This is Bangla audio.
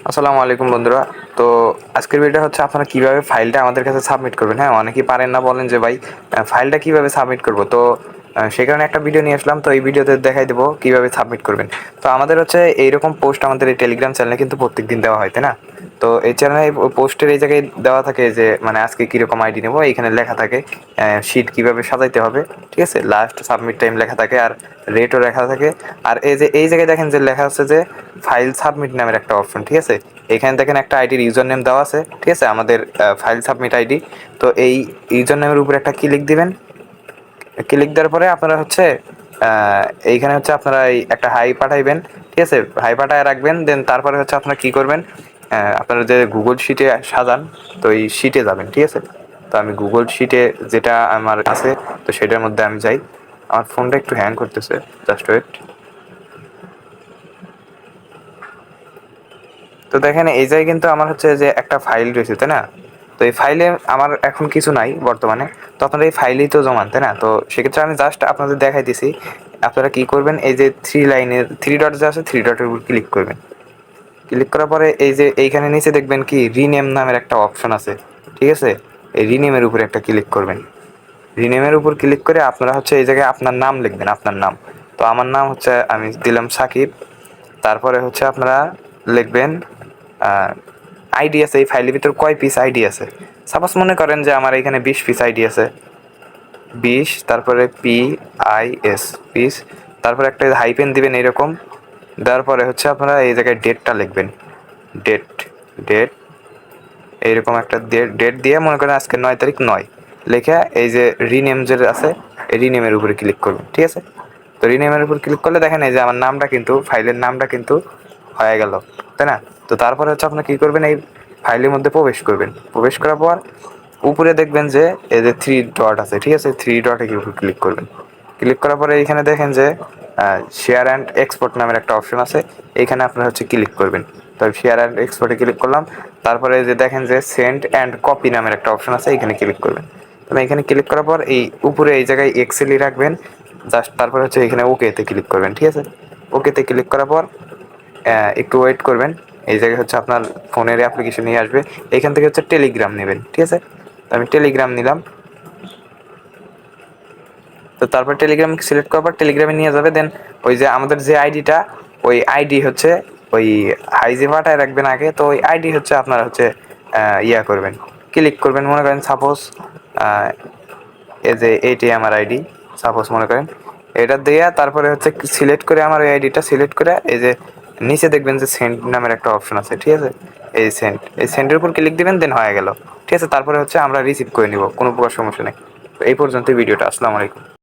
আসসালামু আলাইকুম বন্ধুরা। তো আজকের ভিডিও হচ্ছে আপনারা কিভাবে ফাইলটা আমাদের কাছে সাবমিট করবেন। হ্যাঁ, অনেকেই পারেন না, বলেন যে ভাই ফাইলটা কিভাবে সাবমিট করব। তো সেই কারণে একটা ভিডিও নিয়ে আসলাম। তো এই ভিডিওতে দেখাই দেবো কিভাবে সাবমিট করবেন। তো আমাদের হচ্ছে এইরকম পোস্ট আমাদের এই টেলিগ্রাম চ্যানেলে কিন্তু প্রত্যেকদিন দেওয়া হয়, তাই না? তো এই চ্যানেলে পোস্টের এই জায়গায় দেওয়া থাকে যে মানে আজকে কীরকম আইডি নেবো, এইখানে লেখা থাকে শিট কীভাবে সাজাইতে হবে, ঠিক আছে? লাস্ট সাবমিট টাইম লেখা থাকে আর রেটও লেখা থাকে। আর এই যে এই জায়গায় দেখেন যে লেখা আছে যে ফাইল সাবমিট নামের একটা অপশন, ঠিক আছে? এখানে দেখেন একটা আইডির ইউজার নেম দেওয়া আছে, ঠিক আছে? আমাদের ফাইল সাবমিট আইডি। তো এই ইউজার নেমের উপরে একটা ক্লিক দিবেন। ক্লিক দেওয়ার পরে আপনারা হচ্ছে এইখানে হচ্ছে আপনারা এই একটা হাই পাঠাইবেন, ঠিক আছে? হাই পাঠায় রাখবেন। দেন তারপরে হচ্ছে আপনারা কী করবেন, আপনারা যে গুগল শিটে সাজান, তো এই শিটে যাবেন, ঠিক আছে? তো আমি গুগল শিটে যেটা আমার আছে, তো সেটার মধ্যে আমি যাই। আমার ফোনটা একটু হ্যাং করতেছে, জাস্ট ওয়েট। তো দেখেন এই জায়গায় কিন্তু আমার হচ্ছে যে একটা ফাইল রয়েছে, তাই না? তো এই ফাইলে আমার এখন কিছু নাই বর্তমানে। তো আপনারা এই ফাইলেই তো জমান, তাই না? তো সেক্ষেত্রে আমি জাস্ট আপনাদের দেখাই দিছি। আপনারা কি করবেন, এই যে থ্রি লাইনের থ্রি ডট যে আছে, থ্রি ডটের উপর ক্লিক করবেন। ক্লিক করার পরে এই যে এইখানে নিচে দেখবেন কি রিনেম নামের একটা অপশন আছে, ঠিক আছে? এই রিনেমের উপরে একটা ক্লিক করবেন। রিনেমের উপর ক্লিক করে আপনারা হচ্ছে এই জায়গায় আপনার নাম লিখবেন, আপনার নাম। তো আমার নাম হচ্ছে, আমি দিলাম সাকিব। তারপরে হচ্ছে আপনারা লিখবেন আইডি আছে, এই ফাইলের ভিতর কয় পিস আইডি আছে। সাপোজ মনে করেন যে আমার এখানে 20 পিস আইডি আছে, 20, তারপরে PIS পিস, তারপরে একটা হাইপেন দিবেন এরকম। দেওয়ার পরে হচ্ছে আপনারা এই জায়গায় ডেটটা লিখবেন, ডেট, ডেট, এইরকম একটা ডেট দিয়ে মনে করেন আজকে 9 তারিখ 9 লেখা এই যে রিনেম যে আছে, এই রিনেমের উপরে ক্লিক করবেন, ঠিক আছে? তো রিনেমের উপর ক্লিক করলে দেখেন এই যে আমার নামটা কিন্তু, ফাইলের নামটা কিন্তু হয়ে গেল, তাই না? তো তারপরে হচ্ছে আপনার কী করবেন, এই ফাইলের মধ্যে প্রবেশ করবেন। প্রবেশ করার পর উপরে দেখবেন যে এই যে থ্রি ডট আছে, ঠিক আছে? থ্রি ডটে ক্লিক করবেন। ক্লিক করার পরে এইখানে দেখেন যে শেয়ার অ্যান্ড এক্সপোর্ট নামের একটা অপশন আছে, এইখানে আপনারা হচ্ছে ক্লিক করবেন। তো শেয়ার অ্যান্ড এক্সপোর্টে ক্লিক করলাম। তারপরে যে দেখেন যে সেন্ড অ্যান্ড কপি নামের একটা অপশন আছে, এখানে ক্লিক করবেন। তো এখানে ক্লিক করার পর এই উপরে এই জায়গায় এক্সেলই রাখবেন জাস্ট। তারপর হচ্ছে এখানে ওকেতে ক্লিক করবেন, ঠিক আছে? ওকেতে ক্লিক করার পর একটু ওয়েট করবেন। এই জায়গায় হচ্ছে আপনার ফোনের অ্যাপ্লিকেশন নিয়ে আসবে, এখান থেকে হচ্ছে টেলিগ্রাম নেবেন, ঠিক আছে? তো আমি টেলিগ্রাম নিলাম। তো তারপর টেলিগ্রাম সিলেক্ট করার পর টেলিগ্রামে নিয়ে যাবে। দেন ওই যে আমাদের যে আইডিটা, ওই আইডি হচ্ছে ওই হাইজে পাঠায় রাখবেন আগে। তো ওই আইডি হচ্ছে আপনারা হচ্ছে ইয়া করবেন, ক্লিক করবেন। মনে করেন সাপোজ এই যে এইটি আমার আইডি, সাপোজ মনে করেন এটা দেয়া, তারপরে হচ্ছে সিলেক্ট করে আমার ওই আইডিটা সিলেক্ট করে এই যে নিচে দেখবেন যে সেন্ড নামের একটা অপশন আছে, ঠিক আছে? এই সেন্ডের উপর ক্লিক দিবেন, দেন হয়ে গেল, ঠিক আছে? তারপরে হচ্ছে আমরা রিসিভ করে নিব, কোনো প্রকার সমস্যা নেই। তো এই পর্যন্ত ভিডিওটা। আসসালামু আলাইকুম।